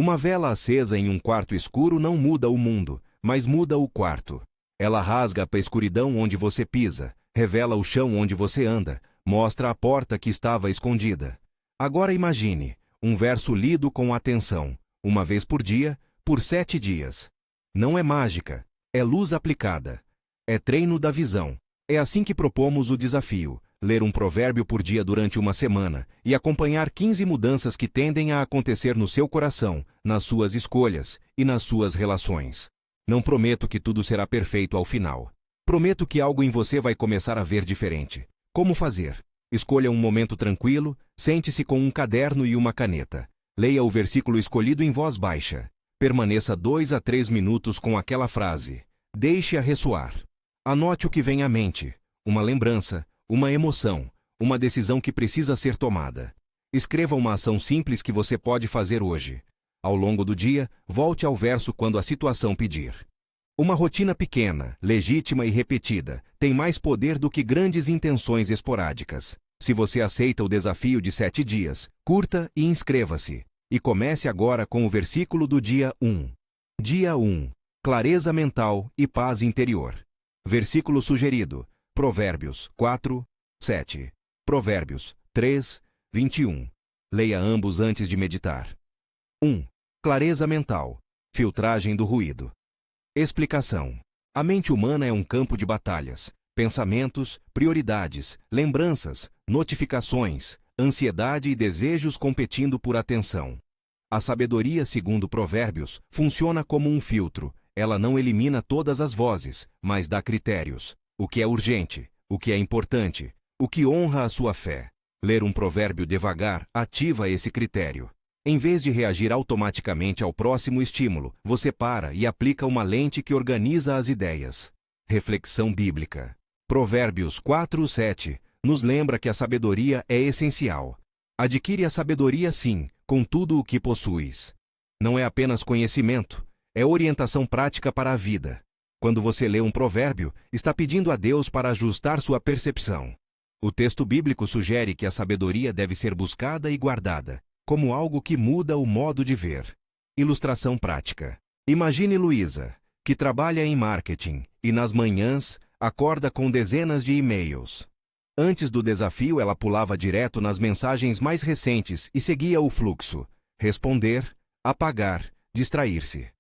Uma vela acesa em um quarto escuro não muda o mundo, mas muda o quarto. Ela rasga a escuridão onde você pisa, revela o chão onde você anda, mostra a porta que estava escondida. Agora imagine, um verso lido com atenção, uma vez por dia, por 7 dias. Não é mágica, é luz aplicada. É treino da visão. É assim que propomos o desafio: ler um provérbio por dia durante uma semana e acompanhar 15 mudanças que tendem a acontecer no seu coração, nas suas escolhas e nas suas relações. Não prometo que tudo será perfeito ao final. Prometo que algo em você vai começar a ver diferente. Como fazer? Escolha um momento tranquilo, sente-se com um caderno e uma caneta. Leia o versículo escolhido em voz baixa. Permaneça 2 a 3 minutos com aquela frase. Deixe-a ressoar. Anote o que vem à mente. Uma lembrança, uma emoção, uma decisão que precisa ser tomada. Escreva uma ação simples que você pode fazer hoje. Ao longo do dia, volte ao verso quando a situação pedir. Uma rotina pequena, legítima e repetida tem mais poder do que grandes intenções esporádicas. Se você aceita o desafio de 7 dias, curta e inscreva-se. E comece agora com o versículo do dia 1. Dia 1. Clareza mental e paz interior. Versículo sugerido. Provérbios 4, 7. Provérbios 3, 21. Leia ambos antes de meditar. 1. Clareza mental. Filtragem do ruído. Explicação. A mente humana é um campo de batalhas. Pensamentos, prioridades, lembranças, notificações, ansiedade e desejos competindo por atenção. A sabedoria, segundo Provérbios, funciona como um filtro. Ela não elimina todas as vozes, mas dá critérios. O que é urgente, o que é importante, o que honra a sua fé. Ler um provérbio devagar ativa esse critério. Em vez de reagir automaticamente ao próximo estímulo, você para e aplica uma lente que organiza as ideias. Reflexão bíblica. Provérbios 4, 7 nos lembra que a sabedoria é essencial. Adquire a sabedoria sim, com tudo o que possuis. Não é apenas conhecimento, é orientação prática para a vida. Quando você lê um provérbio, está pedindo a Deus para ajustar sua percepção. O texto bíblico sugere que a sabedoria deve ser buscada e guardada, como algo que muda o modo de ver. Ilustração prática. Imagine Luísa, que trabalha em marketing, e nas manhãs, acorda com dezenas de e-mails. Antes do desafio, ela pulava direto nas mensagens mais recentes e seguia o fluxo. Responder, apagar, distrair-se.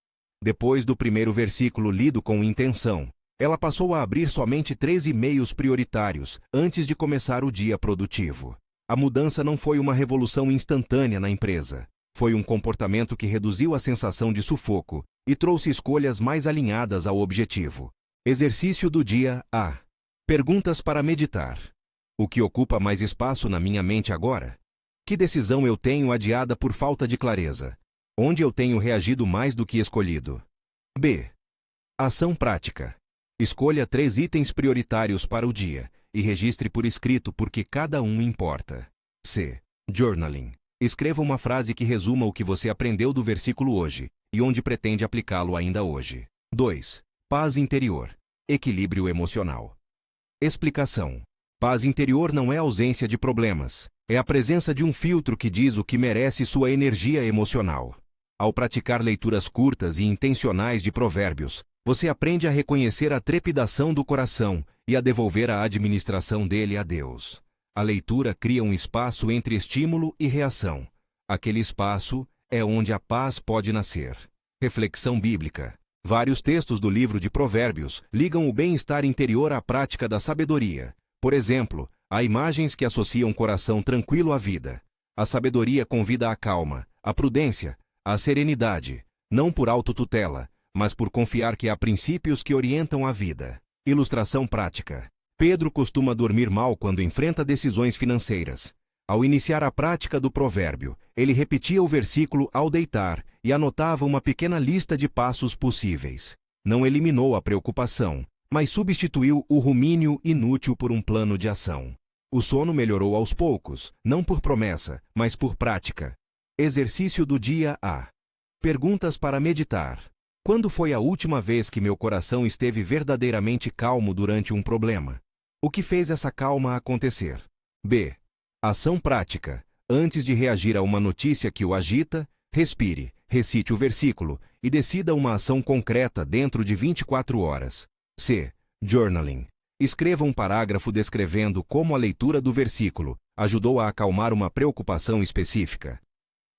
Depois do primeiro versículo lido com intenção, ela passou a abrir somente 3 e-mails prioritários antes de começar o dia produtivo. A mudança não foi uma revolução instantânea na empresa. Foi um comportamento que reduziu a sensação de sufoco e trouxe escolhas mais alinhadas ao objetivo. Exercício do dia A. Perguntas para meditar. O que ocupa mais espaço na minha mente agora? Que decisão eu tenho adiada por falta de clareza? Onde eu tenho reagido mais do que escolhido? B. Ação prática. Escolha 3 itens prioritários para o dia e registre por escrito porque cada um importa. C. Journaling. Escreva uma frase que resuma o que você aprendeu do versículo hoje e onde pretende aplicá-lo ainda hoje. 2. Paz interior. Equilíbrio emocional. Explicação. Paz interior não é ausência de problemas. É a presença de um filtro que diz o que merece sua energia emocional. Ao praticar leituras curtas e intencionais de provérbios, você aprende a reconhecer a trepidação do coração e a devolver a administração dele a Deus. A leitura cria um espaço entre estímulo e reação. Aquele espaço é onde a paz pode nascer. Reflexão bíblica. Vários textos do livro de Provérbios ligam o bem-estar interior à prática da sabedoria. Por exemplo, há imagens que associam um coração tranquilo à vida. A sabedoria convida à calma, à prudência, à serenidade, não por autotutela, mas por confiar que há princípios que orientam a vida. Ilustração prática. Pedro costuma dormir mal quando enfrenta decisões financeiras. Ao iniciar a prática do provérbio, ele repetia o versículo ao deitar e anotava uma pequena lista de passos possíveis. Não eliminou a preocupação, mas substituiu o rumínio inútil por um plano de ação. O sono melhorou aos poucos, não por promessa, mas por prática. Exercício do dia A. Perguntas para meditar. Quando foi a última vez que meu coração esteve verdadeiramente calmo durante um problema? O que fez essa calma acontecer? B. Ação prática. Antes de reagir a uma notícia que o agita, respire, Recite o versículo e decida uma ação concreta dentro de 24 horas. C. Journaling. Escreva um parágrafo descrevendo como a leitura do versículo ajudou a acalmar uma preocupação específica.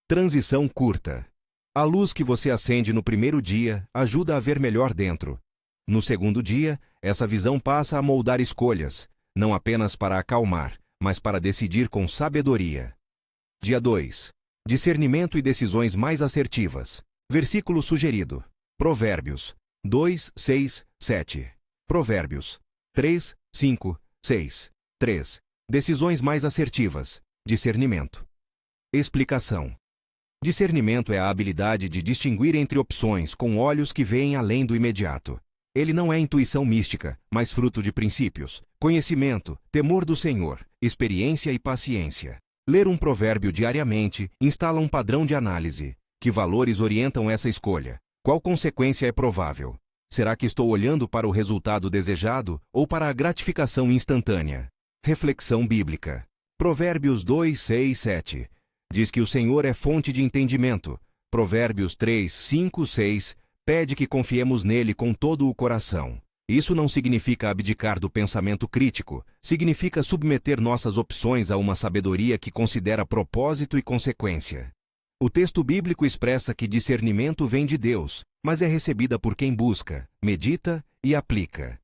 Transição curta. A luz que você acende no primeiro dia ajuda a ver melhor dentro. No segundo dia, essa visão passa a moldar escolhas, não apenas para acalmar, mas para decidir com sabedoria. Dia 2. Discernimento e decisões mais assertivas. Versículo sugerido. Provérbios 2, 6, 7. Provérbios 3, 5, 6, 3. Decisões mais assertivas. Discernimento. Explicação. Discernimento é a habilidade de distinguir entre opções com olhos que veem além do imediato. Ele não é intuição mística, mas fruto de princípios, conhecimento, temor do Senhor, experiência e paciência. Ler um provérbio diariamente instala um padrão de análise. Que valores orientam essa escolha? Qual consequência é provável? Será que estou olhando para o resultado desejado ou para a gratificação instantânea? Reflexão bíblica. Provérbios 2, 6, 7. Diz que o Senhor é fonte de entendimento. Provérbios 3, 5, 6. Pede que confiemos nele com todo o coração. Isso não significa abdicar do pensamento crítico, significa submeter nossas opções a uma sabedoria que considera propósito e consequência. O texto bíblico expressa que discernimento vem de Deus, mas é recebida por quem busca, medita e aplica.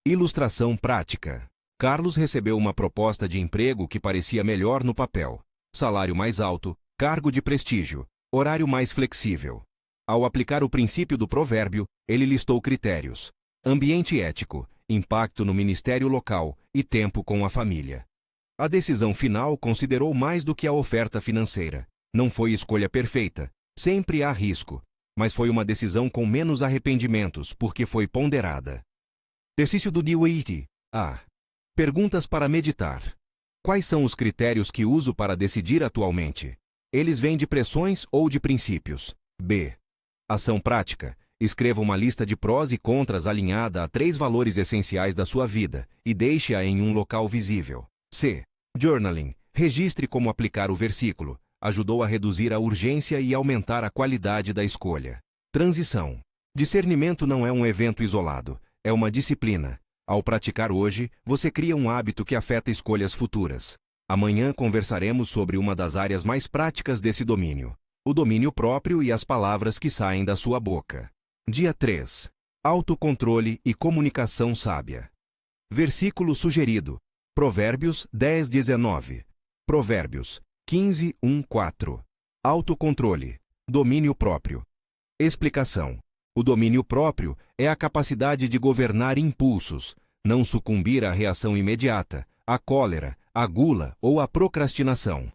Ilustração prática. Carlos recebeu uma proposta de emprego que parecia melhor no papel. Salário mais alto, cargo de prestígio, horário mais flexível. Ao aplicar o princípio do provérbio, ele listou critérios: ambiente ético, impacto no ministério local e tempo com a família. A decisão final considerou mais do que a oferta financeira. Não foi escolha perfeita, sempre há risco, mas foi uma decisão com menos arrependimentos porque foi ponderada. Exercício do dia 8. A. Perguntas para meditar. Quais são os critérios que uso para decidir atualmente? Eles vêm de pressões ou de princípios? B. Ação prática. Escreva uma lista de prós e contras alinhada a 3 valores essenciais da sua vida e deixe-a em um local visível. C. Journaling. Registre como aplicar o versículo. Ajudou a reduzir a urgência e aumentar a qualidade da escolha. Transição. Discernimento não é um evento isolado, é uma disciplina. Ao praticar hoje, você cria um hábito que afeta escolhas futuras. Amanhã conversaremos sobre uma das áreas mais práticas desse domínio: o domínio próprio e as palavras que saem da sua boca. Dia 3. Autocontrole e comunicação sábia. Versículo sugerido. Provérbios 10, 19. Provérbios 15, 1, 4. Autocontrole. Domínio próprio. Explicação. O domínio próprio é a capacidade de governar impulsos, não sucumbir à reação imediata, à cólera, à gula ou à procrastinação.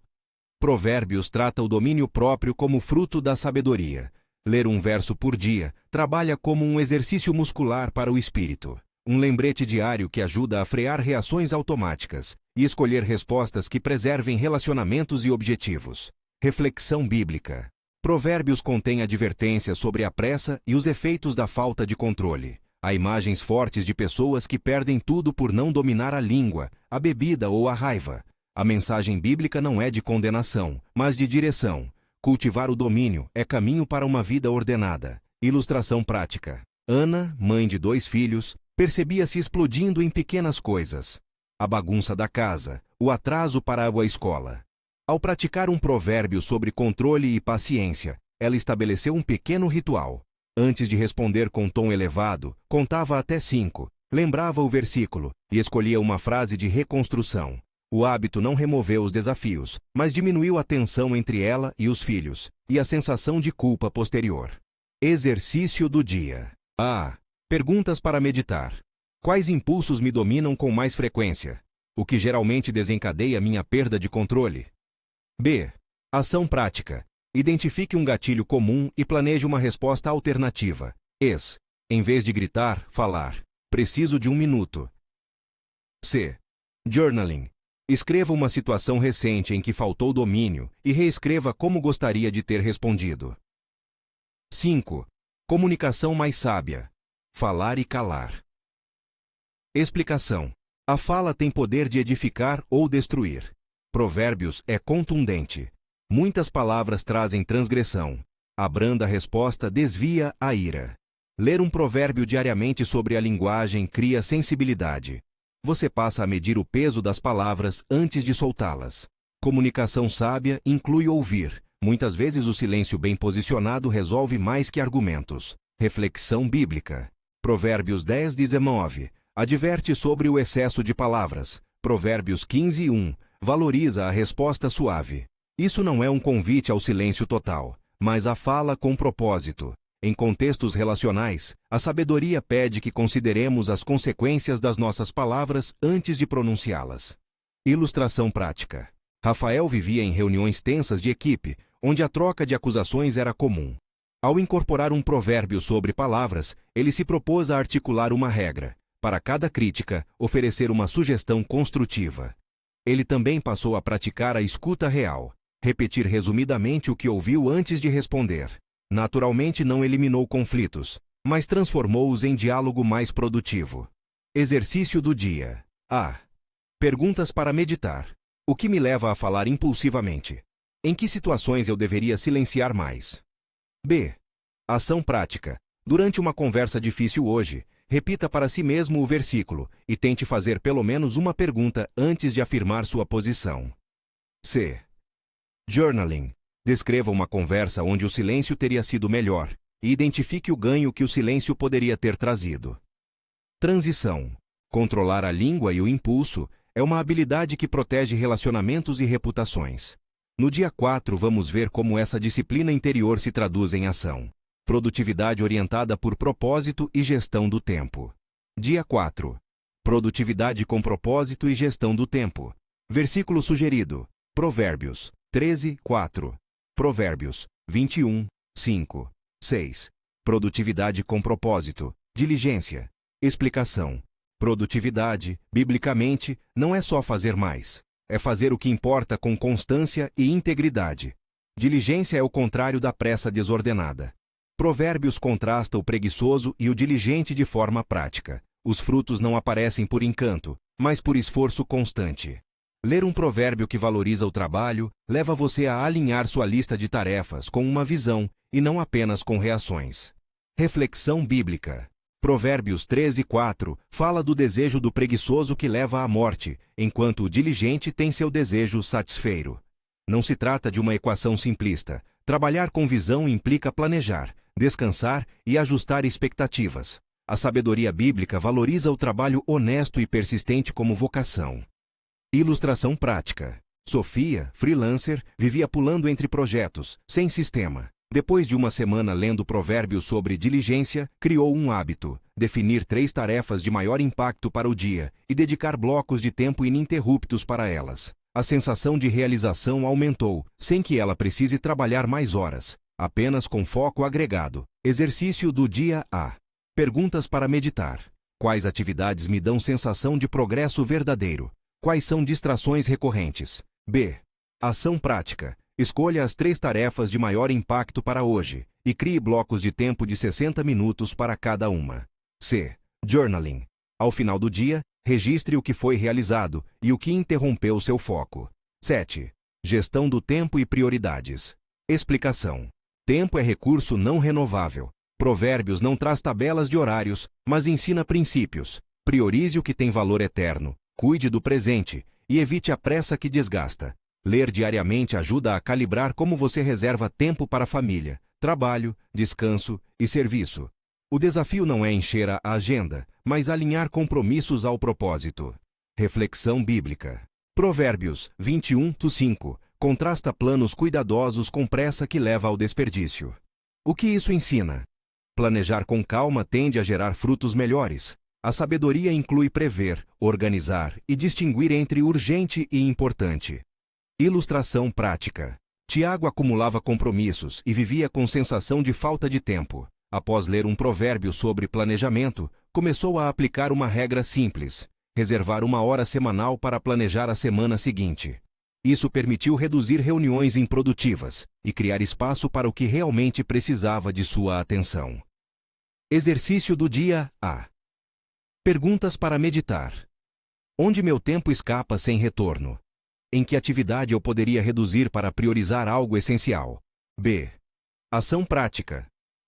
Provérbios trata o domínio próprio como fruto da sabedoria. Ler um verso por dia trabalha como um exercício muscular para o espírito. Um lembrete diário que ajuda a frear reações automáticas e escolher respostas que preservem relacionamentos e objetivos. Reflexão bíblica. Provérbios contém advertências sobre a pressa e os efeitos da falta de controle. Há imagens fortes de pessoas que perdem tudo por não dominar a língua, a bebida ou a raiva. A mensagem bíblica não é de condenação, mas de direção. Cultivar o domínio é caminho para uma vida ordenada. Ilustração prática. Ana, mãe de 2 filhos, percebia-se explodindo em pequenas coisas. A bagunça da casa, o atraso para a escola. Ao praticar um provérbio sobre controle e paciência, ela estabeleceu um pequeno ritual. Antes de responder com tom elevado, contava até 5, lembrava o versículo e escolhia uma frase de reconstrução. O hábito não removeu os desafios, mas diminuiu a tensão entre ela e os filhos, e a sensação de culpa posterior. Exercício do dia. A. Perguntas para meditar. Quais impulsos me dominam com mais frequência? O que geralmente desencadeia minha perda de controle? B. Ação prática. Identifique um gatilho comum e planeje uma resposta alternativa. Em vez de gritar, falar. Preciso de 1 minuto. C. Journaling. Escreva uma situação recente em que faltou domínio e reescreva como gostaria de ter respondido. 5. Comunicação mais sábia. Falar e calar. Explicação. A fala tem poder de edificar ou destruir. Provérbios é contundente. Muitas palavras trazem transgressão. A branda resposta desvia a ira. Ler um provérbio diariamente sobre a linguagem cria sensibilidade. Você passa a medir o peso das palavras antes de soltá-las. Comunicação sábia inclui ouvir. Muitas vezes o silêncio bem posicionado resolve mais que argumentos. Reflexão bíblica. Provérbios 10:19. Adverte sobre o excesso de palavras. Provérbios 15:1. Valoriza a resposta suave. Isso não é um convite ao silêncio total, mas a fala com propósito. Em contextos relacionais, a sabedoria pede que consideremos as consequências das nossas palavras antes de pronunciá-las. Ilustração prática. Rafael vivia em reuniões tensas de equipe, onde a troca de acusações era comum. Ao incorporar um provérbio sobre palavras, ele se propôs a articular uma regra. Para cada crítica, oferecer uma sugestão construtiva. Ele também passou a praticar a escuta real, repetir resumidamente o que ouviu antes de responder. Naturalmente não eliminou conflitos, mas transformou-os em diálogo mais produtivo. Exercício do dia. A. Perguntas para meditar. O que me leva a falar impulsivamente? Em que situações eu deveria silenciar mais? B. Ação prática. Durante uma conversa difícil hoje, repita para si mesmo o versículo e tente fazer pelo menos uma pergunta antes de afirmar sua posição. C. Journaling. Descreva uma conversa onde o silêncio teria sido melhor e identifique o ganho que o silêncio poderia ter trazido. Transição. Controlar a língua e o impulso é uma habilidade que protege relacionamentos e reputações. No dia 4, vamos ver como essa disciplina interior se traduz em ação. Produtividade orientada por propósito e gestão do tempo. Dia 4. Produtividade com propósito e gestão do tempo. Versículo sugerido. Provérbios 13:4. Provérbios 21:5, 6. Produtividade com propósito. Diligência. Explicação. Produtividade, biblicamente, não é só fazer mais. É fazer o que importa com constância e integridade. Diligência é o contrário da pressa desordenada. Provérbios contrasta o preguiçoso e o diligente de forma prática. Os frutos não aparecem por encanto, mas por esforço constante. Ler um provérbio que valoriza o trabalho leva você a alinhar sua lista de tarefas com uma visão e não apenas com reações. Reflexão bíblica. Provérbios 13:4 fala do desejo do preguiçoso que leva à morte, enquanto o diligente tem seu desejo satisfeito. Não se trata de uma equação simplista. Trabalhar com visão implica planejar, descansar e ajustar expectativas. A sabedoria bíblica valoriza o trabalho honesto e persistente como vocação. Ilustração prática. Sofia, freelancer, vivia pulando entre projetos, sem sistema. Depois de uma semana lendo provérbios sobre diligência, criou um hábito: definir 3 tarefas de maior impacto para o dia e dedicar blocos de tempo ininterruptos para elas. A sensação de realização aumentou, sem que ela precise trabalhar mais horas, apenas com foco agregado. Exercício do dia A. Perguntas para meditar. Quais atividades me dão sensação de progresso verdadeiro? Quais são distrações recorrentes? B. Ação prática. Escolha as 3 tarefas de maior impacto para hoje e crie blocos de tempo de 60 minutos para cada uma. C. Journaling. Ao final do dia, registre o que foi realizado e o que interrompeu seu foco. 7. Gestão do tempo e prioridades. Explicação. Tempo é recurso não renovável. Provérbios não traz tabelas de horários, mas ensina princípios. Priorize o que tem valor eterno, cuide do presente e evite a pressa que desgasta. Ler diariamente ajuda a calibrar como você reserva tempo para família, trabalho, descanso e serviço. O desafio não é encher a agenda, mas alinhar compromissos ao propósito. Reflexão bíblica. Provérbios 21:5 contrasta planos cuidadosos com pressa que leva ao desperdício. O que isso ensina? Planejar com calma tende a gerar frutos melhores. A sabedoria inclui prever, organizar e distinguir entre urgente e importante. Ilustração prática. Tiago acumulava compromissos e vivia com sensação de falta de tempo. Após ler um provérbio sobre planejamento, começou a aplicar uma regra simples: reservar 1 hora semanal para planejar a semana seguinte. Isso permitiu reduzir reuniões improdutivas e criar espaço para o que realmente precisava de sua atenção. Exercício do dia A. Perguntas para meditar. Onde meu tempo escapa sem retorno? Em que atividade eu poderia reduzir para priorizar algo essencial? B. Ação prática.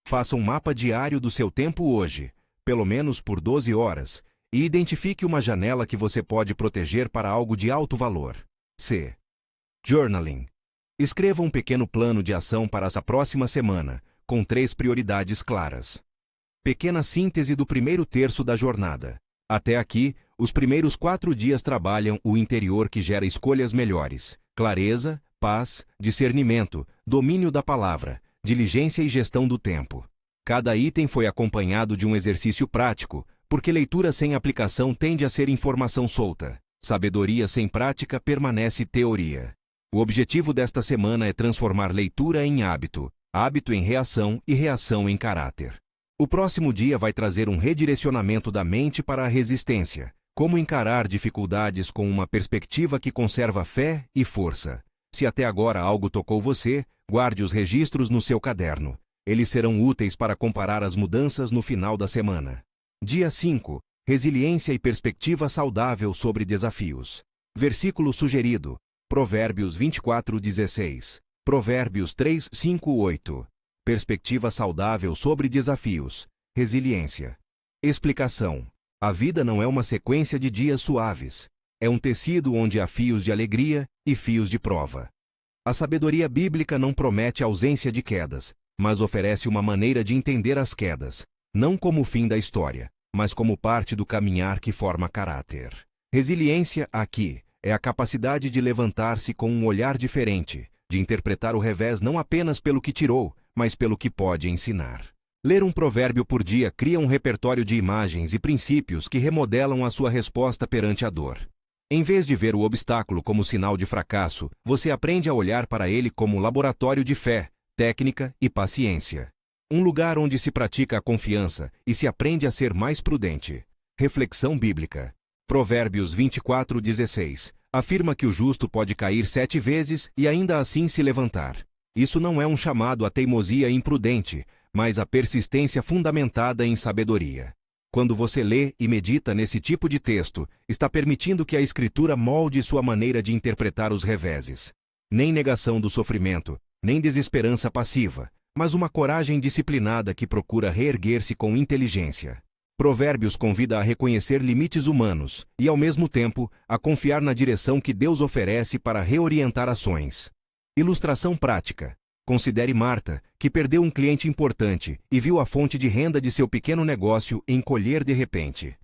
Faça um mapa diário do seu tempo hoje, pelo menos por 12 horas, e identifique uma janela que você pode proteger para algo de alto valor. C. Journaling. Escreva um pequeno plano de ação para essa próxima semana, com 3 prioridades claras. Pequena síntese do primeiro terço da jornada. Até aqui, os primeiros 4 dias trabalham o interior que gera escolhas melhores: clareza, paz, discernimento, domínio da palavra, diligência e gestão do tempo. Cada item foi acompanhado de um exercício prático, porque leitura sem aplicação tende a ser informação solta. Sabedoria sem prática permanece teoria. O objetivo desta semana é transformar leitura em hábito, hábito em reação e reação em caráter. O próximo dia vai trazer um redirecionamento da mente para a resistência, como encarar dificuldades com uma perspectiva que conserva fé e força. Se até agora algo tocou você, guarde os registros no seu caderno. Eles serão úteis para comparar as mudanças no final da semana. Dia 5. Resiliência e perspectiva saudável sobre desafios. Versículo sugerido. Provérbios 24:16. Provérbios 3:5-8. Perspectiva saudável sobre desafios. Resiliência. Explicação. A vida não é uma sequência de dias suaves. É um tecido onde há fios de alegria e fios de prova. A sabedoria bíblica não promete ausência de quedas, mas oferece uma maneira de entender as quedas, não como o fim da história, mas como parte do caminhar que forma caráter. Resiliência, aqui, é a capacidade de levantar-se com um olhar diferente, de interpretar o revés não apenas pelo que tirou, mas pelo que pode ensinar. Ler um provérbio por dia cria um repertório de imagens e princípios que remodelam a sua resposta perante a dor. Em vez de ver o obstáculo como sinal de fracasso, você aprende a olhar para ele como laboratório de fé, técnica e paciência. Um lugar onde se pratica a confiança e se aprende a ser mais prudente. Reflexão bíblica. Provérbios 24:16 afirma que o justo pode cair 7 vezes e ainda assim se levantar. Isso não é um chamado à teimosia imprudente, mas à persistência fundamentada em sabedoria. Quando você lê e medita nesse tipo de texto, está permitindo que a Escritura molde sua maneira de interpretar os reveses. Nem negação do sofrimento, nem desesperança passiva, mas uma coragem disciplinada que procura reerguer-se com inteligência. Provérbios convida a reconhecer limites humanos e, ao mesmo tempo, a confiar na direção que Deus oferece para reorientar ações. Ilustração prática. Considere Marta, que perdeu um cliente importante e viu a fonte de renda de seu pequeno negócio encolher de repente.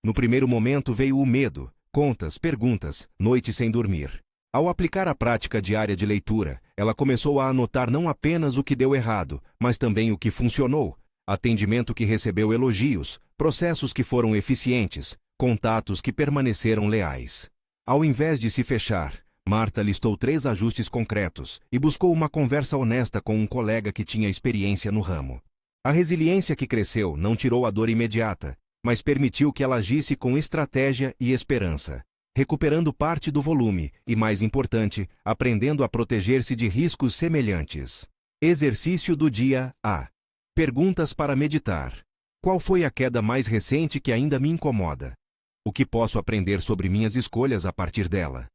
No primeiro momento veio o medo, contas, perguntas, noites sem dormir. Ao aplicar a prática diária de leitura, ela começou a anotar não apenas o que deu errado, mas também o que funcionou, atendimento que recebeu elogios, processos que foram eficientes, contatos que permaneceram leais. Ao invés de se fechar, Marta listou 3 ajustes concretos e buscou uma conversa honesta com um colega que tinha experiência no ramo. A resiliência que cresceu não tirou a dor imediata, mas permitiu que ela agisse com estratégia e esperança, recuperando parte do volume e, mais importante, aprendendo a proteger-se de riscos semelhantes. Exercício do dia A. Perguntas para meditar. Qual foi a queda mais recente que ainda me incomoda? O que posso aprender sobre minhas escolhas a partir dela?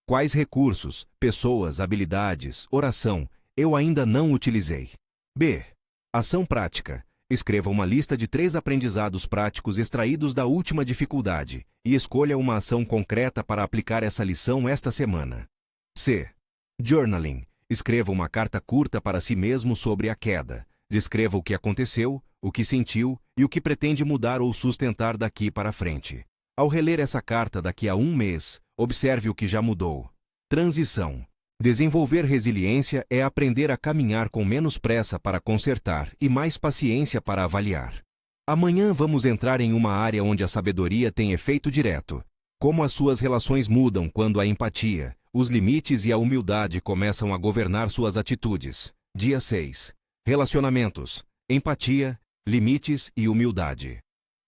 Quais recursos, pessoas, habilidades, oração eu ainda não utilizei? B. Ação prática. Escreva uma lista de 3 aprendizados práticos extraídos da última dificuldade e escolha uma ação concreta para aplicar essa lição esta semana. C. Journaling. Escreva uma carta curta para si mesmo sobre a queda. Descreva o que aconteceu, o que sentiu e o que pretende mudar ou sustentar daqui para frente. Ao reler essa carta daqui a 1 mês, observe o que já mudou. Transição. Desenvolver resiliência é aprender a caminhar com menos pressa para consertar e mais paciência para avaliar. Amanhã vamos entrar em uma área onde a sabedoria tem efeito direto. Como as suas relações mudam quando a empatia, os limites e a humildade começam a governar suas atitudes. Dia 6. Relacionamentos, empatia, limites e humildade.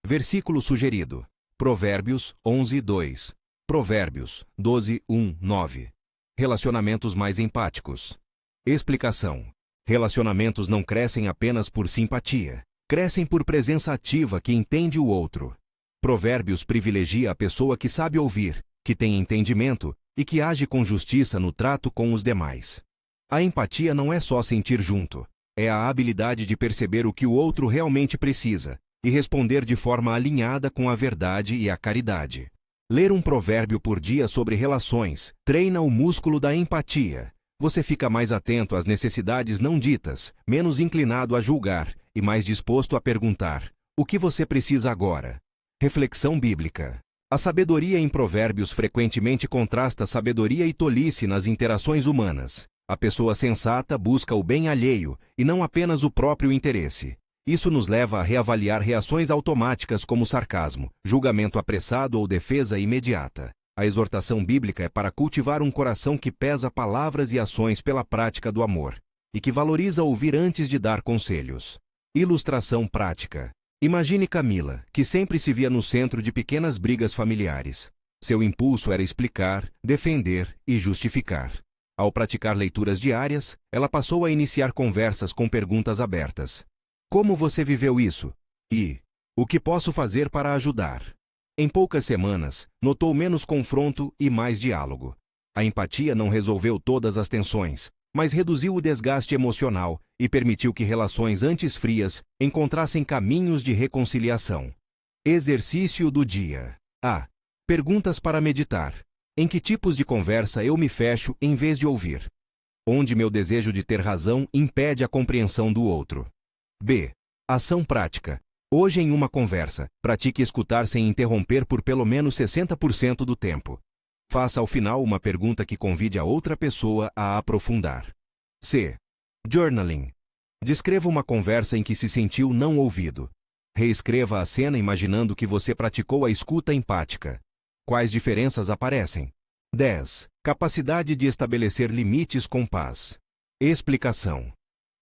Versículo sugerido. Provérbios 11:2. Provérbios 12:1-9. Relacionamentos mais empáticos. Explicação. Relacionamentos não crescem apenas por simpatia. Crescem por presença ativa que entende o outro. Provérbios privilegia a pessoa que sabe ouvir, que tem entendimento e que age com justiça no trato com os demais. A empatia não é só sentir junto. é a habilidade de perceber o que o outro realmente precisa e responder de forma alinhada com a verdade e a caridade. Ler um provérbio por dia sobre relações treina o músculo da empatia. Você fica mais atento às necessidades não ditas, menos inclinado a julgar e mais disposto a perguntar: o que você precisa agora? Reflexão bíblica. A sabedoria em provérbios frequentemente contrasta sabedoria e tolice nas interações humanas. A pessoa sensata busca o bem alheio e não apenas o próprio interesse. Isso nos leva a reavaliar reações automáticas como sarcasmo, julgamento apressado ou defesa imediata. A exortação bíblica é para cultivar um coração que pesa palavras e ações pela prática do amor e que valoriza ouvir antes de dar conselhos. Ilustração prática. Imagine Camila, que sempre se via no centro de pequenas brigas familiares. Seu impulso era explicar, defender e justificar. Ao praticar leituras diárias, ela passou a iniciar conversas com perguntas abertas. Como você viveu isso? E o que posso fazer para ajudar? Em poucas semanas, notou menos confronto e mais diálogo. A empatia não resolveu todas as tensões, mas reduziu o desgaste emocional e permitiu que relações antes frias encontrassem caminhos de reconciliação. Exercício do dia. A. Perguntas para meditar. Em que tipos de conversa eu me fecho em vez de ouvir? Onde meu desejo de ter razão impede a compreensão do outro? B. Ação prática. Hoje em uma conversa, pratique escutar sem interromper por pelo menos 60% do tempo. Faça ao final uma pergunta que convide a outra pessoa a aprofundar. C. Journaling. Descreva uma conversa em que se sentiu não ouvido. Reescreva a cena imaginando que você praticou a escuta empática. Quais diferenças aparecem? 10. Capacidade de estabelecer limites com paz. Explicação.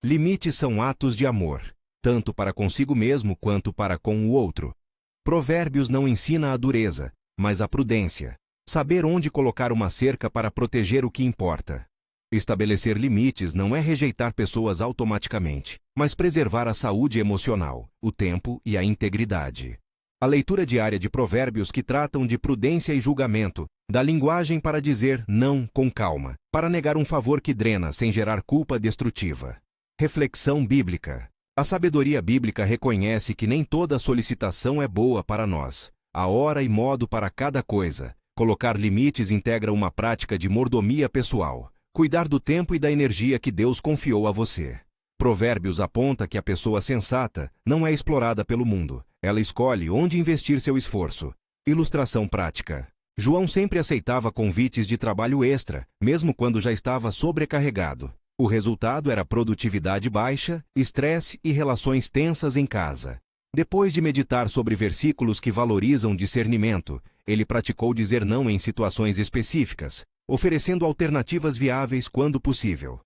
Limites são atos de amor, tanto para consigo mesmo quanto para com o outro. Provérbios não ensina a dureza, mas a prudência. Saber onde colocar uma cerca para proteger o que importa. Estabelecer limites não é rejeitar pessoas automaticamente, mas preservar a saúde emocional, o tempo e a integridade. A leitura diária de provérbios que tratam de prudência e julgamento, da linguagem para dizer não com calma, para negar um favor que drena sem gerar culpa destrutiva. Reflexão bíblica. A sabedoria bíblica reconhece que nem toda solicitação é boa para nós. Há hora e modo para cada coisa. Colocar limites integra uma prática de mordomia pessoal. Cuidar do tempo e da energia que Deus confiou a você. Provérbios aponta que a pessoa sensata não é explorada pelo mundo. Ela escolhe onde investir seu esforço. Ilustração prática. João sempre aceitava convites de trabalho extra, mesmo quando já estava sobrecarregado. O resultado era produtividade baixa, estresse e relações tensas em casa. Depois de meditar sobre versículos que valorizam discernimento, ele praticou dizer não em situações específicas, oferecendo alternativas viáveis quando possível.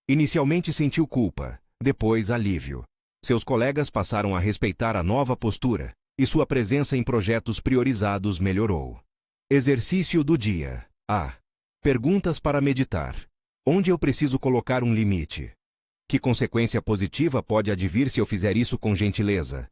Inicialmente sentiu culpa, depois alívio. Seus colegas passaram a respeitar a nova postura, e sua presença em projetos priorizados melhorou. Exercício do dia. A. Perguntas para meditar. Onde eu preciso colocar um limite? Que consequência positiva pode advir se eu fizer isso com gentileza?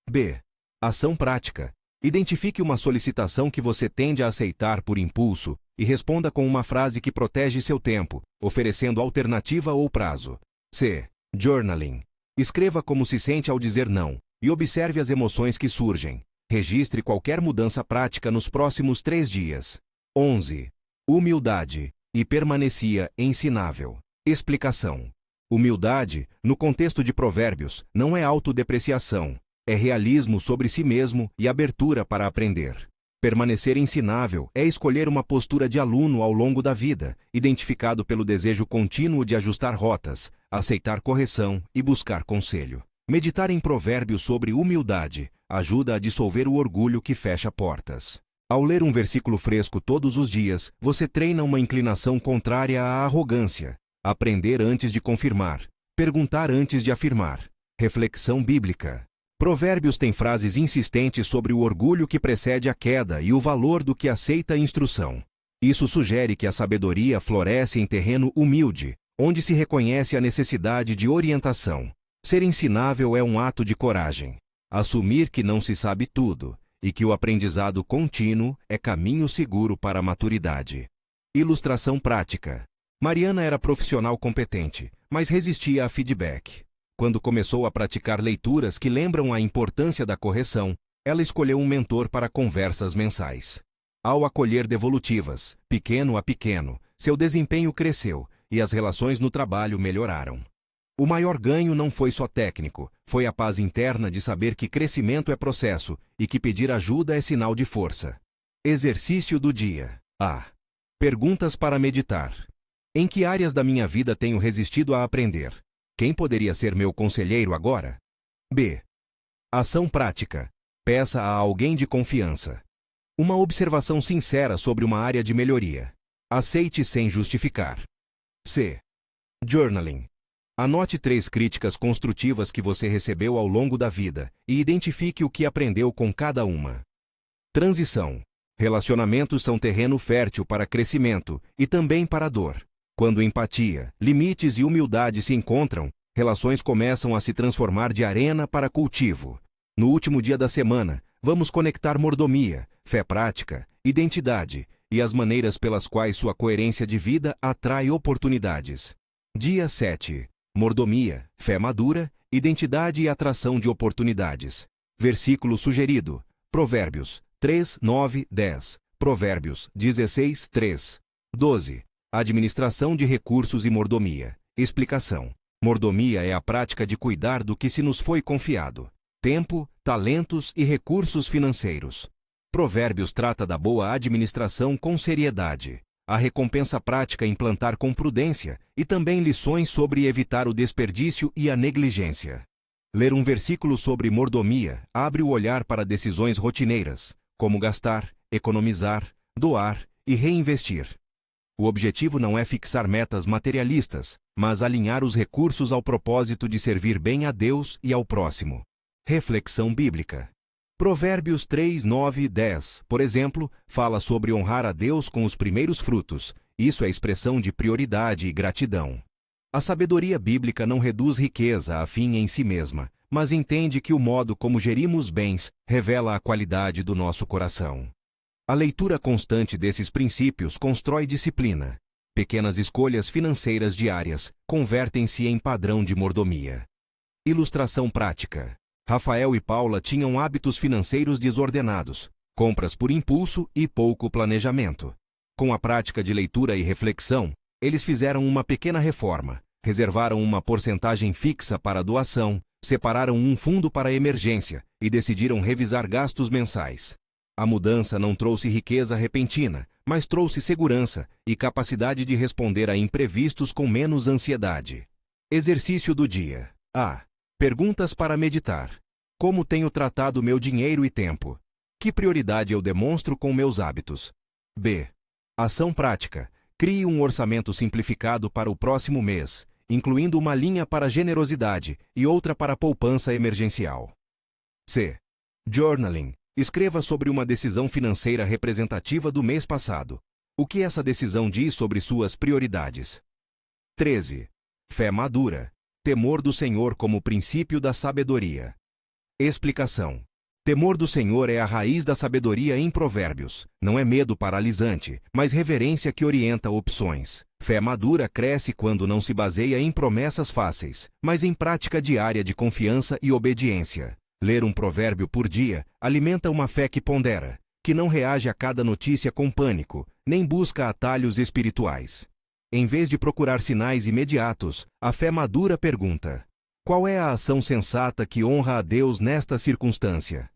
B. Ação prática. Identifique uma solicitação que você tende a aceitar por impulso e responda com uma frase que protege seu tempo, oferecendo alternativa ou prazo. C. Journaling. Escreva como se sente ao dizer não e observe as emoções que surgem. Registre qualquer mudança prática nos próximos 3 dias. 11. Humildade. E permanecia ensinável. Explicação. Humildade, no contexto de provérbios, não é autodepreciação. É realismo sobre si mesmo e abertura para aprender. Permanecer ensinável é escolher uma postura de aluno ao longo da vida, identificado pelo desejo contínuo de ajustar rotas, aceitar correção e buscar conselho. Meditar em provérbios sobre humildade ajuda a dissolver o orgulho que fecha portas. Ao ler um versículo fresco todos os dias, você treina uma inclinação contrária à arrogância. Aprender antes de confirmar. Perguntar antes de afirmar. Reflexão bíblica. Provérbios tem frases insistentes sobre o orgulho que precede a queda e o valor do que aceita a instrução. Isso sugere que a sabedoria floresce em terreno humilde, onde se reconhece a necessidade de orientação. Ser ensinável é um ato de coragem. Assumir que não se sabe tudo e que o aprendizado contínuo é caminho seguro para a maturidade. Ilustração prática. Mariana era profissional competente, mas resistia a feedback. Quando começou a praticar leituras que lembram a importância da correção, ela escolheu um mentor para conversas mensais. Ao acolher devolutivas, pequeno a pequeno, seu desempenho cresceu e as relações no trabalho melhoraram. O maior ganho não foi só técnico, foi a paz interna de saber que crescimento é processo e que pedir ajuda é sinal de força. Exercício do dia. A. Perguntas para meditar. Em que áreas da minha vida tenho resistido a aprender? Quem poderia ser meu conselheiro agora? B. Ação prática. Peça a alguém de confiança. Uma observação sincera sobre uma área de melhoria. Aceite sem justificar. C. Journaling. Anote 3 críticas construtivas que você recebeu ao longo da vida e identifique o que aprendeu com cada uma. Transição. Relacionamentos são terreno fértil para crescimento e também para dor. Quando empatia, limites e humildade se encontram, relações começam a se transformar de arena para cultivo. No último dia da semana, vamos conectar mordomia, fé prática, identidade e as maneiras pelas quais sua coerência de vida atrai oportunidades. Dia 7. Mordomia, fé madura, identidade e atração de oportunidades. Versículo sugerido. Provérbios 3, 9, 10. Provérbios 16, 3. 12. Administração de recursos e mordomia. Explicação. Mordomia é a prática de cuidar do que se nos foi confiado. Tempo, talentos e recursos financeiros. Provérbios trata da boa administração com seriedade. A recompensa prática em plantar com prudência e também lições sobre evitar o desperdício e a negligência. Ler um versículo sobre mordomia abre o olhar para decisões rotineiras, como gastar, economizar, doar e reinvestir. O objetivo não é fixar metas materialistas, mas alinhar os recursos ao propósito de servir bem a Deus e ao próximo. Reflexão bíblica. Provérbios 3, 9 e 10, por exemplo, fala sobre honrar a Deus com os primeiros frutos. Isso é expressão de prioridade e gratidão. A sabedoria bíblica não reduz riqueza a fim em si mesma, mas entende que o modo como gerimos bens revela a qualidade do nosso coração. A leitura constante desses princípios constrói disciplina. Pequenas escolhas financeiras diárias convertem-se em padrão de mordomia. Ilustração prática. Rafael e Paula tinham hábitos financeiros desordenados, compras por impulso e pouco planejamento. Com a prática de leitura e reflexão, eles fizeram uma pequena reforma, reservaram uma porcentagem fixa para doação, separaram um fundo para emergência e decidiram revisar gastos mensais. A mudança não trouxe riqueza repentina, mas trouxe segurança e capacidade de responder a imprevistos com menos ansiedade. Exercício do dia. A. Perguntas para meditar. Como tenho tratado meu dinheiro e tempo? Que prioridade eu demonstro com meus hábitos? B. Ação prática. Crie um orçamento simplificado para o próximo mês, incluindo uma linha para generosidade e outra para poupança emergencial. C. Journaling. Escreva sobre uma decisão financeira representativa do mês passado. O que essa decisão diz sobre suas prioridades? 13. Fé madura. Temor do Senhor como princípio da sabedoria. Explicação. Temor do Senhor é a raiz da sabedoria em Provérbios. Não é medo paralisante, mas reverência que orienta opções. Fé madura cresce quando não se baseia em promessas fáceis, mas em prática diária de confiança e obediência. Ler um provérbio por dia alimenta uma fé que pondera, que não reage a cada notícia com pânico, nem busca atalhos espirituais. Em vez de procurar sinais imediatos, a fé madura pergunta: qual é a ação sensata que honra a Deus nesta circunstância?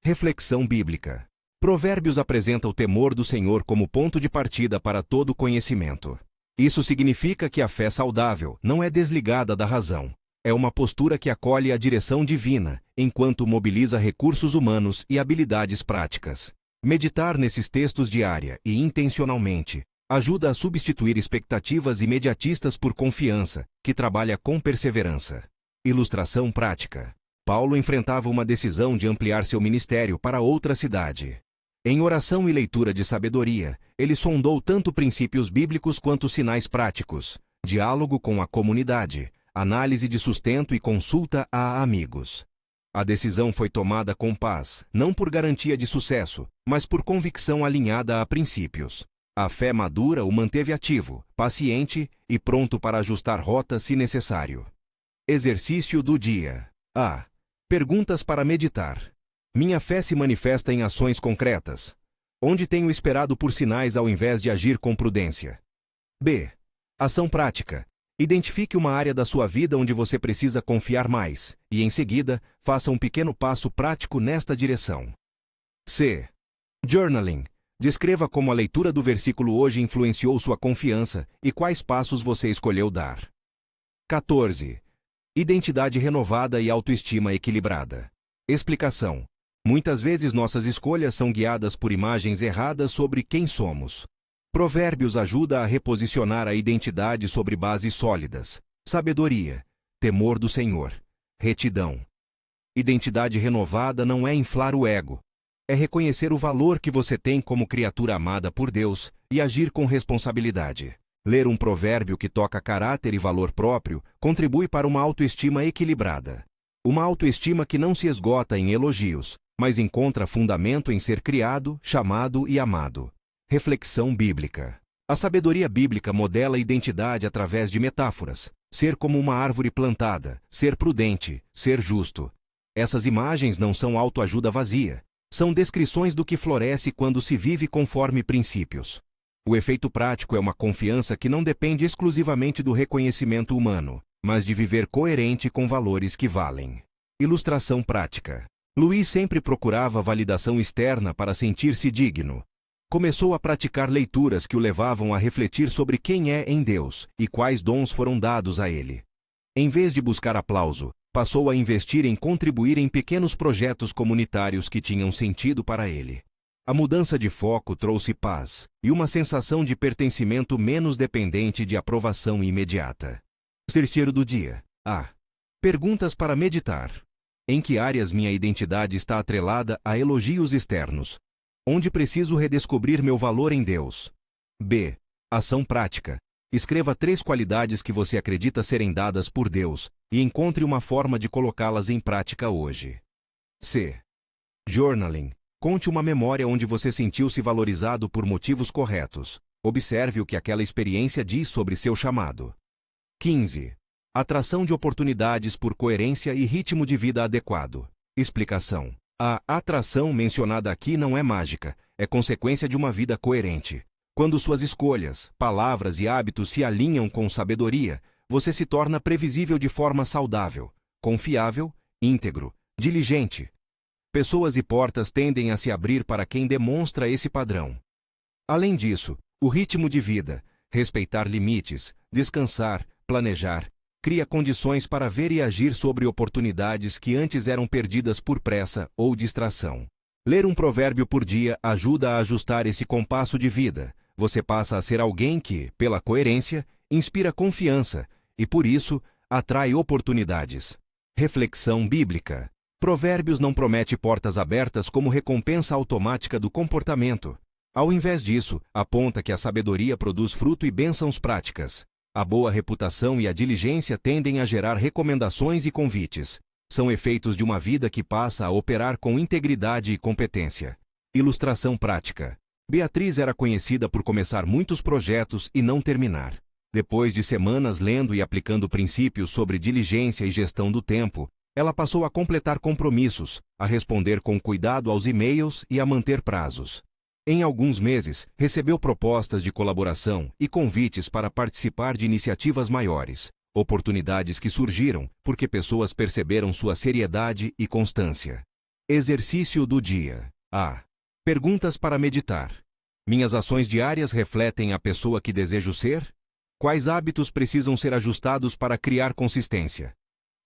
Reflexão bíblica. Provérbios apresenta o temor do Senhor como ponto de partida para todo conhecimento. Isso significa que a fé saudável não é desligada da razão. É uma postura que acolhe a direção divina, enquanto mobiliza recursos humanos e habilidades práticas. Meditar nesses textos diária e intencionalmente ajuda a substituir expectativas imediatistas por confiança, que trabalha com perseverança. Ilustração prática. Paulo enfrentava uma decisão de ampliar seu ministério para outra cidade. Em oração e leitura de sabedoria, ele sondou tanto princípios bíblicos quanto sinais práticos, diálogo com a comunidade, análise de sustento e consulta a amigos. A decisão foi tomada com paz, não por garantia de sucesso, mas por convicção alinhada a princípios. A fé madura o manteve ativo, paciente e pronto para ajustar rota se necessário. Exercício do dia. A. Perguntas para meditar. Minha fé se manifesta em ações concretas, onde tenho esperado por sinais ao invés de agir com prudência. B. Ação prática. Identifique uma área da sua vida onde você precisa confiar mais, e em seguida, faça um pequeno passo prático nesta direção. C. Journaling. Descreva como a leitura do versículo hoje influenciou sua confiança e quais passos você escolheu dar. 14. Identidade renovada e autoestima equilibrada. Explicação. Muitas vezes nossas escolhas são guiadas por imagens erradas sobre quem somos. Provérbios ajuda a reposicionar a identidade sobre bases sólidas. Sabedoria, temor do Senhor, retidão. Identidade renovada não é inflar o ego. É reconhecer o valor que você tem como criatura amada por Deus e agir com responsabilidade. Ler um provérbio que toca caráter e valor próprio contribui para uma autoestima equilibrada. Uma autoestima que não se esgota em elogios, mas encontra fundamento em ser criado, chamado e amado. Reflexão bíblica. A sabedoria bíblica modela a identidade através de metáforas. Ser como uma árvore plantada, ser prudente, ser justo. Essas imagens não são autoajuda vazia. São descrições do que floresce quando se vive conforme princípios. O efeito prático é uma confiança que não depende exclusivamente do reconhecimento humano, mas de viver coerente com valores que valem. Ilustração prática. Luís sempre procurava validação externa para sentir-se digno. Começou a praticar leituras que o levavam a refletir sobre quem é em Deus e quais dons foram dados a ele. Em vez de buscar aplauso, passou a investir em contribuir em pequenos projetos comunitários que tinham sentido para ele. A mudança de foco trouxe paz e uma sensação de pertencimento menos dependente de aprovação imediata. Terceiro do dia. A. Perguntas para meditar. Em que áreas minha identidade está atrelada a elogios externos? Onde preciso redescobrir meu valor em Deus? B. Ação prática. Escreva 3 qualidades que você acredita serem dadas por Deus e encontre uma forma de colocá-las em prática hoje. C. Journaling. Conte uma memória onde você sentiu-se valorizado por motivos corretos. Observe o que aquela experiência diz sobre seu chamado. 15. Atração de oportunidades por coerência e ritmo de vida adequado. Explicação. A atração mencionada aqui não é mágica, é consequência de uma vida coerente. Quando suas escolhas, palavras e hábitos se alinham com sabedoria, você se torna previsível de forma saudável, confiável, íntegro, diligente. Pessoas e portas tendem a se abrir para quem demonstra esse padrão. Além disso, o ritmo de vida, respeitar limites, descansar, planejar, cria condições para ver e agir sobre oportunidades que antes eram perdidas por pressa ou distração. Ler um provérbio por dia ajuda a ajustar esse compasso de vida. Você passa a ser alguém que, pela coerência, inspira confiança e, por isso, atrai oportunidades. Reflexão bíblica. Provérbios não promete portas abertas como recompensa automática do comportamento. Ao invés disso, aponta que a sabedoria produz fruto e bênçãos práticas. A boa reputação e a diligência tendem a gerar recomendações e convites. São efeitos de uma vida que passa a operar com integridade e competência. Ilustração prática. Beatriz era conhecida por começar muitos projetos e não terminar. Depois de semanas lendo e aplicando princípios sobre diligência e gestão do tempo, ela passou a completar compromissos, a responder com cuidado aos e-mails e a manter prazos. Em alguns meses, recebeu propostas de colaboração e convites para participar de iniciativas maiores, oportunidades que surgiram porque pessoas perceberam sua seriedade e constância. Exercício do dia. A. Perguntas para meditar. Minhas ações diárias refletem a pessoa que desejo ser? Quais hábitos precisam ser ajustados para criar consistência?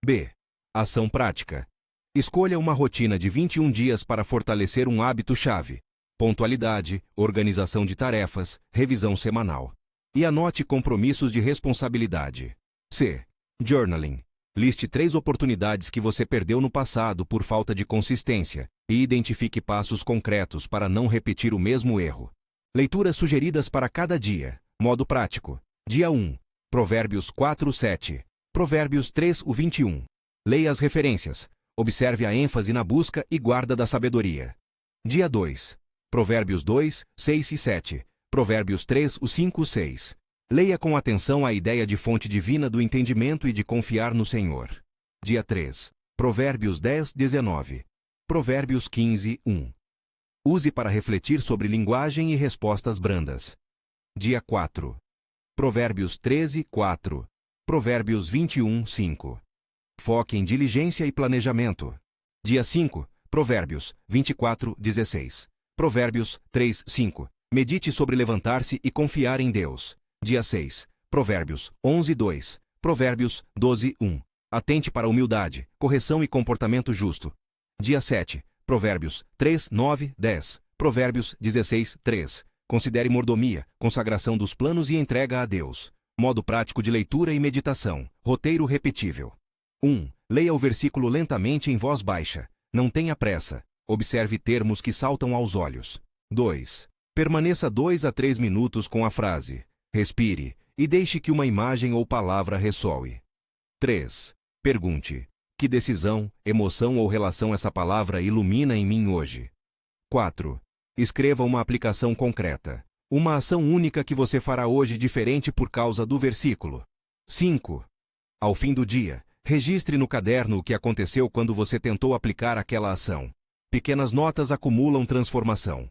B. Ação prática. Escolha uma rotina de 21 dias para fortalecer um hábito-chave. Pontualidade, organização de tarefas, revisão semanal. E anote compromissos de responsabilidade. C. Journaling. Liste 3 oportunidades que você perdeu no passado por falta de consistência e identifique passos concretos para não repetir o mesmo erro. Leituras sugeridas para cada dia. Modo prático. Dia 1. Provérbios 4:7. Provérbios 3:21. Leia as referências. Observe a ênfase na busca e guarda da sabedoria. Dia 2. Provérbios 2:6 e 7. Provérbios 3:5 e 6. Leia com atenção a ideia de fonte divina do entendimento e de confiar no Senhor. Dia 3. Provérbios 10, 19. Provérbios 15, 1. Use para refletir sobre linguagem e respostas brandas. Dia 4. Provérbios 13, 4. Provérbios 21, 5. Foque em diligência e planejamento. Dia 5. Provérbios 24, 16. Provérbios 3, 5. Medite sobre levantar-se e confiar em Deus. Dia 6. Provérbios 11, 2. Provérbios 12, 1. Atente para a humildade, correção e comportamento justo. Dia 7. Provérbios 3, 9, 10. Provérbios 16, 3. Considere mordomia, consagração dos planos e entrega a Deus. Modo prático de leitura e meditação. Roteiro repetível. 1. Leia o versículo lentamente em voz baixa. Não tenha pressa. Observe termos que saltam aos olhos. 2. Permaneça 2 a 3 minutos com a frase. Respire e deixe que uma imagem ou palavra ressoe. 3. Pergunte: que decisão, emoção ou relação essa palavra ilumina em mim hoje? 4. Escreva uma aplicação concreta. Uma ação única que você fará hoje diferente por causa do versículo. 5. Ao fim do dia, registre no caderno o que aconteceu quando você tentou aplicar aquela ação. Pequenas notas acumulam transformação.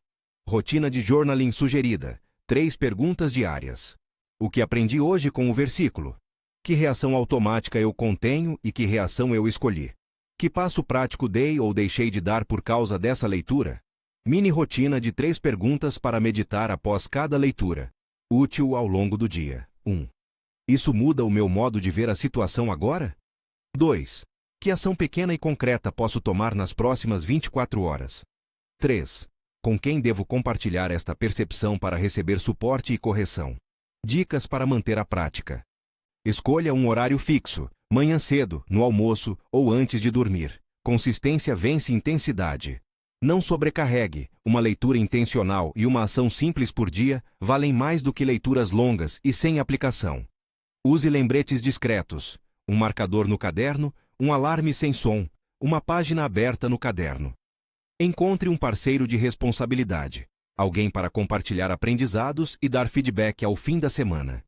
Rotina de journaling sugerida. 3 perguntas diárias. O que aprendi hoje com o versículo? Que reação automática eu contenho e que reação eu escolhi? Que passo prático dei ou deixei de dar por causa dessa leitura? Mini rotina de 3 perguntas para meditar após cada leitura. Útil ao longo do dia. 1. Isso muda o meu modo de ver a situação agora? 2. Que ação pequena e concreta posso tomar nas próximas 24 horas? 3. Com quem devo compartilhar esta percepção para receber suporte e correção? Dicas para manter a prática. Escolha um horário fixo, manhã cedo, no almoço ou antes de dormir. Consistência vence intensidade. Não sobrecarregue. Uma leitura intencional e uma ação simples por dia valem mais do que leituras longas e sem aplicação. Use lembretes discretos. Um marcador no caderno, um alarme sem som, uma página aberta no caderno. Encontre um parceiro de responsabilidade. Alguém para compartilhar aprendizados e dar feedback ao fim da semana.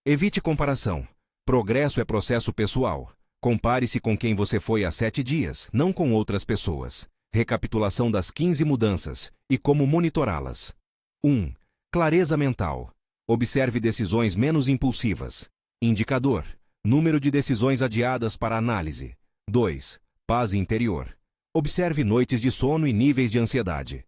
Evite comparação. Progresso é processo pessoal. Compare-se com quem você foi há 7 dias, não com outras pessoas. Recapitulação das 15 mudanças e como monitorá-las. 1. Clareza mental. Observe decisões menos impulsivas. Indicador: número de decisões adiadas para análise. 2. Paz interior. Observe noites de sono e níveis de ansiedade.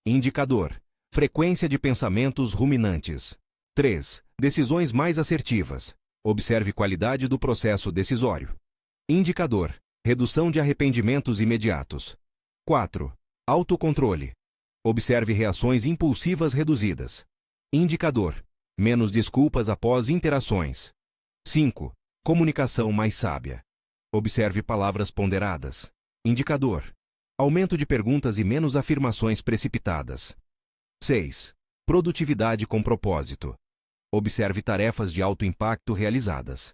Indicador: frequência de pensamentos ruminantes. 3. Decisões mais assertivas. Observe qualidade do processo decisório. Indicador: redução de arrependimentos imediatos. 4. Autocontrole. Observe reações impulsivas reduzidas. Indicador: menos desculpas após interações. 5. Comunicação mais sábia. Observe palavras ponderadas. Indicador: aumento de perguntas e menos afirmações precipitadas. 6. Produtividade com propósito. Observe tarefas de alto impacto realizadas.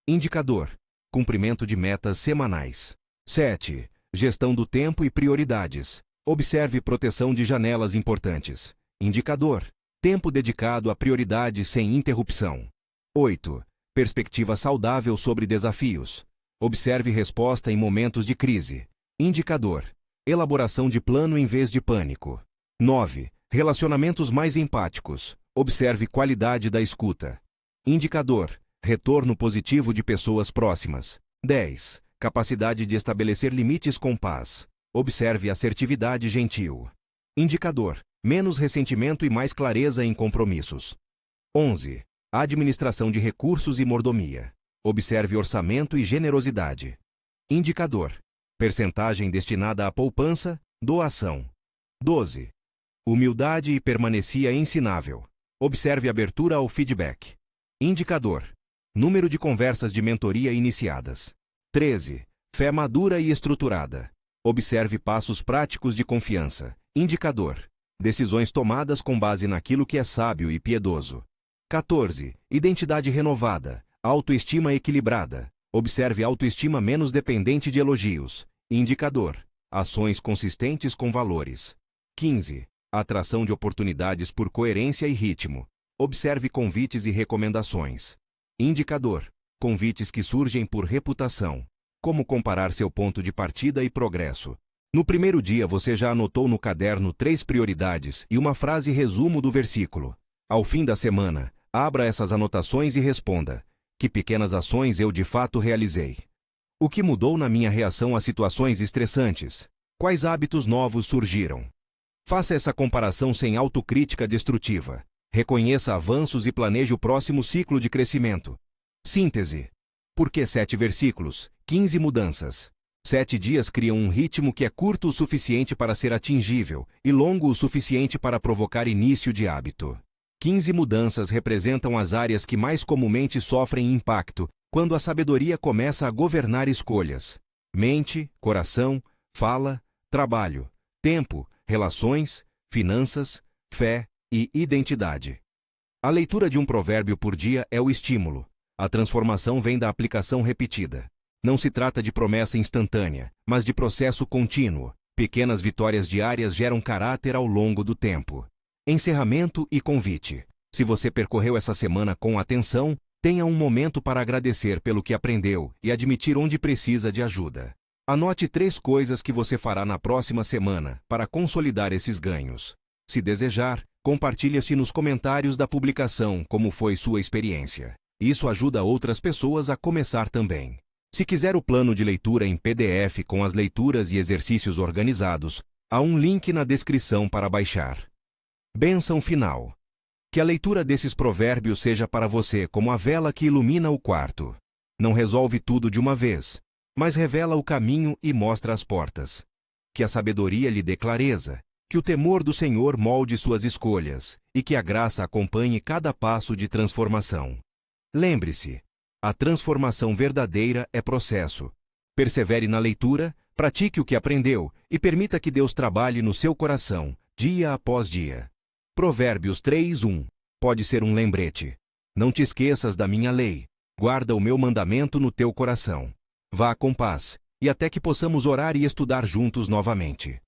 Indicador: cumprimento de metas semanais. 7. Gestão do tempo e prioridades. Observe proteção de janelas importantes. Indicador: tempo dedicado a prioridades sem interrupção. 8. Perspectiva saudável sobre desafios. Observe resposta em momentos de crise. Indicador: elaboração de plano em vez de pânico. 9. Relacionamentos mais empáticos. Observe qualidade da escuta. Indicador: retorno positivo de pessoas próximas. 10. Capacidade de estabelecer limites com paz. Observe assertividade gentil. Indicador: menos ressentimento e mais clareza em compromissos. 11. Administração de recursos e mordomia. Observe orçamento e generosidade. Indicador: percentagem destinada à poupança, doação. 12. Humildade e permanecia ensinável. Observe abertura ao feedback. Indicador: número de conversas de mentoria iniciadas. 13. Fé madura e estruturada. Observe passos práticos de confiança. Indicador: decisões tomadas com base naquilo que é sábio e piedoso. 14. Identidade renovada. Autoestima equilibrada. Observe autoestima menos dependente de elogios. Indicador: ações consistentes com valores. 15. Atração de oportunidades por coerência e ritmo. Observe convites e recomendações. Indicador: convites que surgem por reputação. Como comparar seu ponto de partida e progresso? No primeiro dia você já anotou no caderno 3 prioridades e uma frase resumo do versículo. Ao fim da semana, abra essas anotações e responda: que pequenas ações eu de fato realizei? O que mudou na minha reação a situações estressantes? Quais hábitos novos surgiram? Faça essa comparação sem autocrítica destrutiva. Reconheça avanços e planeje o próximo ciclo de crescimento. Síntese. Por que 7 versículos, 15 mudanças? 7 dias criam um ritmo que é curto o suficiente para ser atingível e longo o suficiente para provocar início de hábito. 15 mudanças representam as áreas que mais comumente sofrem impacto quando a sabedoria começa a governar escolhas: mente, coração, fala, trabalho, tempo, relações, finanças, fé e identidade. A leitura de um provérbio por dia é o estímulo. A transformação vem da aplicação repetida. Não se trata de promessa instantânea, mas de processo contínuo. Pequenas vitórias diárias geram caráter ao longo do tempo. Encerramento e convite. Se você percorreu essa semana com atenção, tenha um momento para agradecer pelo que aprendeu e admitir onde precisa de ajuda. Anote 3 coisas que você fará na próxima semana para consolidar esses ganhos. Se desejar, compartilhe-se nos comentários da publicação como foi sua experiência. Isso ajuda outras pessoas a começar também. Se quiser o plano de leitura em PDF com as leituras e exercícios organizados, há um link na descrição para baixar. Bênção final. Que a leitura desses provérbios seja para você como a vela que ilumina o quarto. Não resolve tudo de uma vez, mas revela o caminho e mostra as portas. Que a sabedoria lhe dê clareza, que o temor do Senhor molde suas escolhas e que a graça acompanhe cada passo de transformação. Lembre-se, a transformação verdadeira é processo. Persevere na leitura, pratique o que aprendeu e permita que Deus trabalhe no seu coração, dia após dia. Provérbios 3:1 pode ser um lembrete. Não te esqueças da minha lei. Guarda o meu mandamento no teu coração. Vá com paz, e até que possamos orar e estudar juntos novamente.